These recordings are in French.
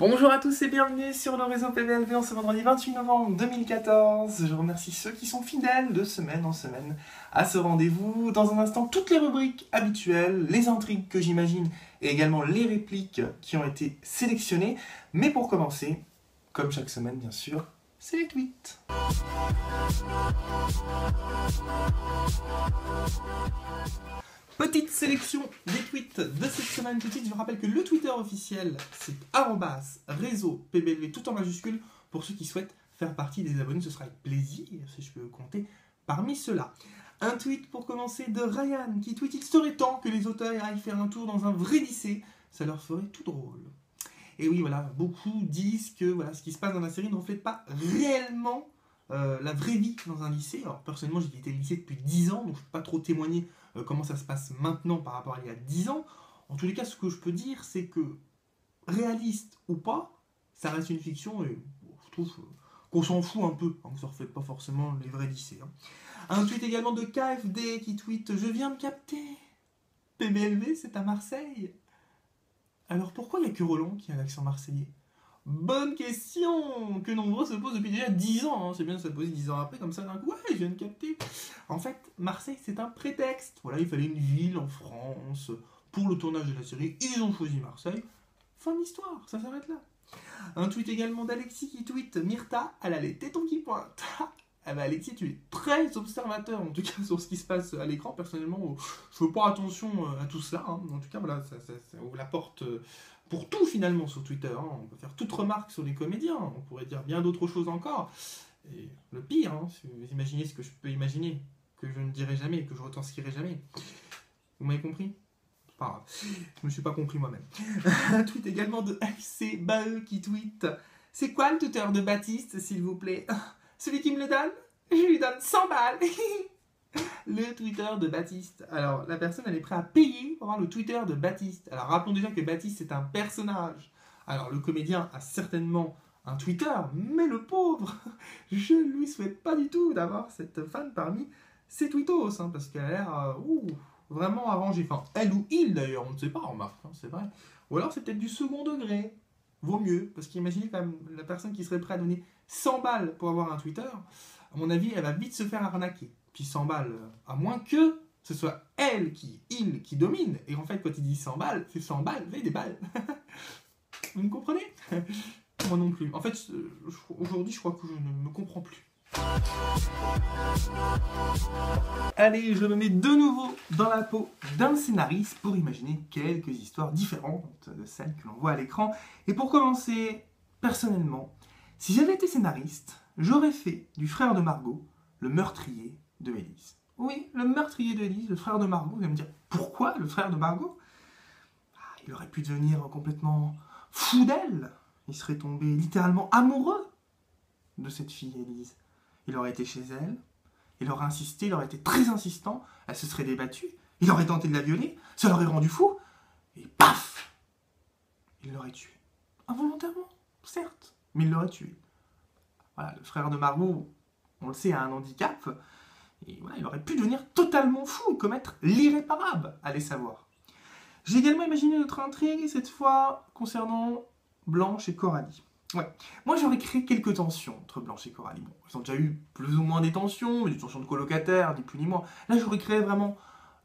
Bonjour à tous et bienvenue sur le réseau PBLV en ce vendredi 28 novembre 2014. Je remercie ceux qui sont fidèles de semaine en semaine à ce rendez-vous. Dans un instant, toutes les rubriques habituelles, les intrigues que j'imagine et également les répliques qui ont été sélectionnées. Mais pour commencer, comme chaque semaine bien sûr, c'est les tweets. Petite sélection des tweets de cette semaine. Tout de suite, je vous rappelle que le Twitter officiel, c'est @réseau PBLV tout en majuscule. Pour ceux qui souhaitent faire partie des abonnés, ce sera avec plaisir si je peux compter parmi ceux-là. Un tweet pour commencer de Ryan qui tweet: il serait temps que les auteurs aillent faire un tour dans un vrai lycée, ça leur ferait tout drôle. Et oui, voilà, beaucoup disent que voilà, ce qui se passe dans la série ne reflète pas réellement la vraie vie dans un lycée. Alors personnellement, j'ai été au lycée depuis 10 ans, donc je ne peux pas trop témoigner comment ça se passe maintenant par rapport à il y a 10 ans. En tous les cas, ce que je peux dire, c'est que, réaliste ou pas, ça reste une fiction et je trouve qu'on s'en fout un peu, hein, que ça ne reflète pas forcément les vrais lycées. Hein. Un tweet également de KFD qui tweet: je viens de capter, PBLV c'est à Marseille. Alors pourquoi il n'y a que Roland qui a l'accent marseillais? Bonne question que nombreux se posent depuis déjà 10 ans. Hein. C'est bien de se poser 10 ans après, comme ça d'un coup, ouais, je viens de capter. En fait, Marseille, c'est un prétexte. Voilà, il fallait une ville en France pour le tournage de la série. Ils ont choisi Marseille. Fin de l'histoire, ça s'arrête là. Un tweet également d'Alexis qui tweet: Myrtha, elle a les tétons qui pointent. Eh ben Alexis, tu es très observateur, en tout cas sur ce qui se passe à l'écran. Personnellement, je fais pas attention à tout cela. Hein. En tout cas, voilà, ça ouvre la porte pour tout finalement sur Twitter. Hein. On peut faire toute remarque sur les comédiens. On pourrait dire bien d'autres choses encore. Et le pire, hein, si vous imaginez ce que je peux imaginer, que je ne dirai jamais, que je retranscrirai jamais. Vous m'avez compris? Pas grave. Je me suis pas compris moi-même. Un tweet également de FC Bae qui tweet: c'est quoi le tuteur de Baptiste, s'il vous plaît? Celui qui me le donne, je lui donne 100 balles. Le Twitter de Baptiste. Alors, la personne, elle est prête à payer pour voir le Twitter de Baptiste. Alors, rappelons déjà que Baptiste, c'est un personnage. Alors, le comédien a certainement un Twitter, mais le pauvre, je ne lui souhaite pas du tout d'avoir cette fan parmi ses tweetos, hein, parce qu'elle a l'air vraiment arrangée. Enfin, elle ou il, d'ailleurs, on ne sait pas, remarque, hein, c'est vrai. Ou alors, c'est peut-être du second degré. Vaut mieux, parce qu'imaginez quand même la personne qui serait prête à donner 100 balles pour avoir un Twitter, à mon avis, elle va vite se faire arnaquer. Puis 100 balles, à moins que ce soit il qui domine. Et en fait, quand il dit 100 balles, c'est 100 balles, mais des balles. Vous me comprenez? Moi non plus. En fait, aujourd'hui, je crois que je ne me comprends plus. Allez, je me mets de nouveau dans la peau d'un scénariste pour imaginer quelques histoires différentes de celles que l'on voit à l'écran. Et pour commencer, personnellement, si j'avais été scénariste, j'aurais fait du frère de Margot le meurtrier de Élise. Oui, le meurtrier de Élise, le frère de Margot. Vous allez me dire, pourquoi le frère de Margot? Il aurait pu devenir complètement fou d'elle. Il serait tombé littéralement amoureux de cette fille, Élise. Il aurait été chez elle, il aurait insisté, il aurait été très insistant, elle se serait débattue, il aurait tenté de la violer, ça l'aurait rendu fou, et paf! Il l'aurait tuée. Involontairement, certes, mais il l'aurait tuée. Voilà, le frère de Margot, on le sait, a un handicap, et voilà, il aurait pu devenir totalement fou et commettre l'irréparable, allez savoir. J'ai également imaginé notre intrigue, cette fois concernant Blanche et Coralie. Ouais. Moi, j'aurais créé quelques tensions entre Blanche et Coralie. Bon, ils ont déjà eu plus ou moins des tensions de colocataires, ni plus ni moins. Là, j'aurais créé vraiment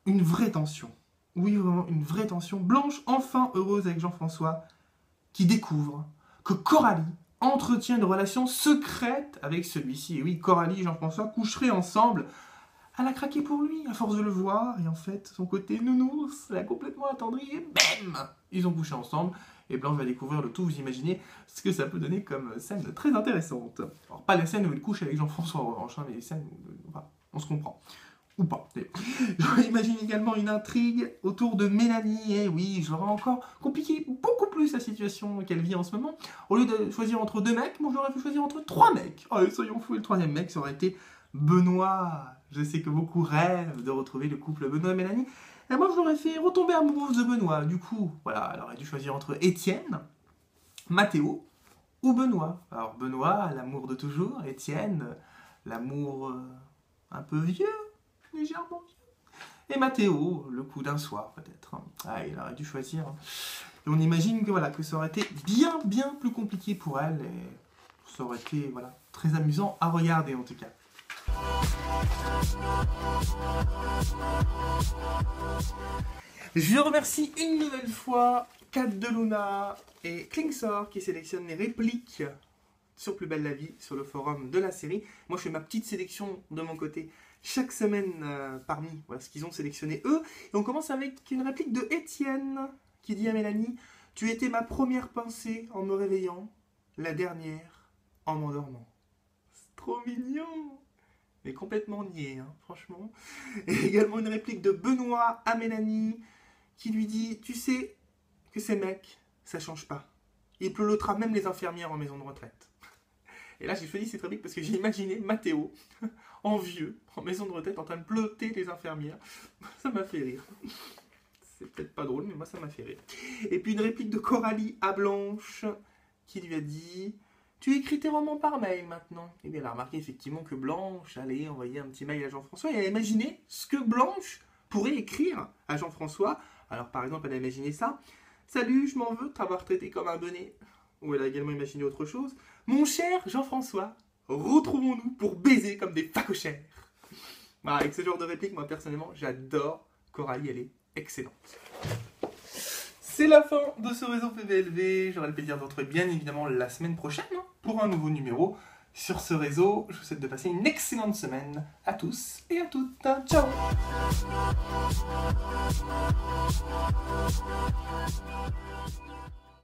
une vraie tension. Oui, vraiment, une vraie tension. Blanche, enfin heureuse avec Jean-François, qui découvre que Coralie entretient une relation secrète avec celui-ci. Et oui, Coralie et Jean-François coucheraient ensemble. Elle a craqué pour lui, à force de le voir. Et en fait, son côté nounours l'a complètement attendri. Et bam! Ils ont couché ensemble. Et Blanche va découvrir le tout, vous imaginez ce que ça peut donner comme scène très intéressante. Alors pas la scène où il couche avec Jean-François en revanche, hein, mais les scènes où on se comprend. Ou pas. J'imagine également une intrigue autour de Mélanie. Et oui, je l'aurais encore compliqué beaucoup plus la situation qu'elle vit en ce moment. Au lieu de choisir entre 2 mecs, moi j'aurais pu choisir entre 3 mecs. Allez, soyons fous, et le 3e mec, ça aurait été Benoît. Je sais que beaucoup rêvent de retrouver le couple Benoît et Mélanie. Et moi, je l'aurais fait retomber amoureuse de Benoît. Du coup, voilà, elle aurait dû choisir entre Étienne, Mathéo ou Benoît. Alors, Benoît, l'amour de toujours. Étienne, l'amour un peu vieux, légèrement vieux. Et Mathéo, le coup d'un soir, peut-être. Ah, il aurait dû choisir Et on imagine que, voilà, que ça aurait été bien plus compliqué pour elle. Et ça aurait été voilà, très amusant à regarder en tout cas. Je remercie une nouvelle fois Kat de Luna et Klingsor qui sélectionnent les répliques sur Plus belle la vie sur le forum de la série. Moi je fais ma petite sélection de mon côté chaque semaine parmi voilà, ce qu'ils ont sélectionné eux. Et on commence avec une réplique de Étienne qui dit à Mélanie: tu étais ma première pensée en me réveillant, la dernière en m'endormant. C'est trop mignon, mais complètement niais, hein, franchement. Et également une réplique de Benoît à Mélanie qui lui dit: tu sais que ces mecs, ça change pas. Il peloutera même les infirmières en maison de retraite. Et là, j'ai choisi cette réplique parce que j'ai imaginé Mathéo, en vieux, en maison de retraite, en train de peloter les infirmières. Ça m'a fait rire. C'est peut-être pas drôle, mais moi, ça m'a fait rire. Et puis une réplique de Coralie à Blanche, qui lui a dit: tu écris tes romans par mail maintenant. Et bien, elle a remarqué effectivement que Blanche allait envoyer un petit mail à Jean-François, et elle a imaginé ce que Blanche pourrait écrire à Jean-François. Alors, par exemple, elle a imaginé ça: salut, je m'en veux de t'avoir traité comme un bonnet. Ou elle a également imaginé autre chose: mon cher Jean-François, retrouvons-nous pour baiser comme des facochères. Voilà, avec ce genre de réplique, moi personnellement, j'adore Coralie, elle est excellente. C'est la fin de ce réseau PBLV. J'aurai le plaisir de vous retrouver bien évidemment la semaine prochaine pour un nouveau numéro sur ce réseau. Je vous souhaite de passer une excellente semaine à tous et à toutes. Ciao!